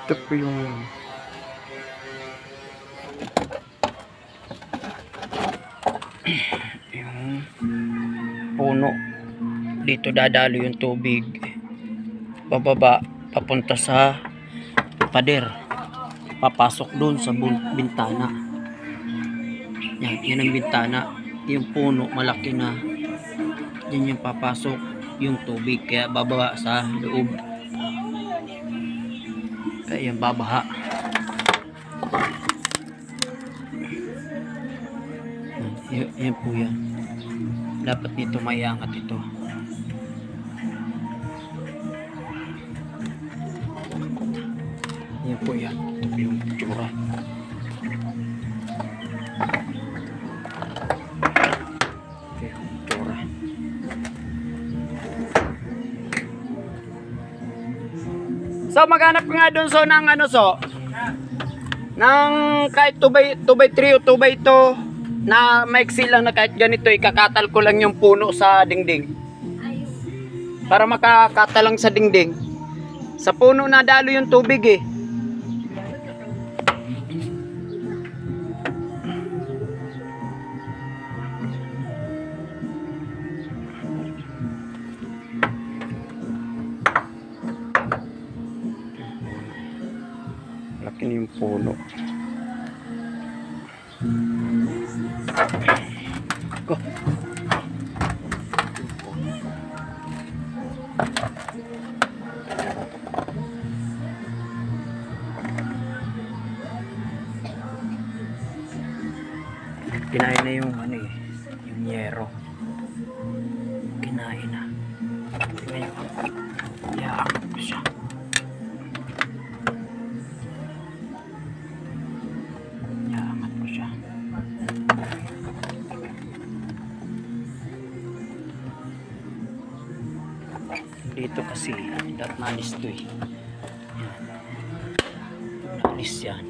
Ito po yung puno. Dito dadalo yung tubig. Bababa, papunta sa pader. Papasok dun sa bintana. Yan ang bintana. Yung puno, malaki na. Yan yung papasok yung tubig. Kaya bababa sa loob. Kaya yan babaha. Yan po yan. Dapat nito may angat ito. Yan po yan. Ito yung tsura. Ito yung tsura. So maghanap ka nga dun so ng ano so ng kahit 2x3 o 2x2 na maiksi lang na kahit ganito, ikakatal ko lang yung puno sa dingding para makakata lang sa dingding. Sa puno na dalo yung tubig eh. Laki na yung puno. Go. Kinain na yung ano eh, yung yero. Kinain na. Ngayon, iaangat pa siya. Iaangat pa siya. Dito kasi, dapat naalis to eh. Yan. Naalis yan.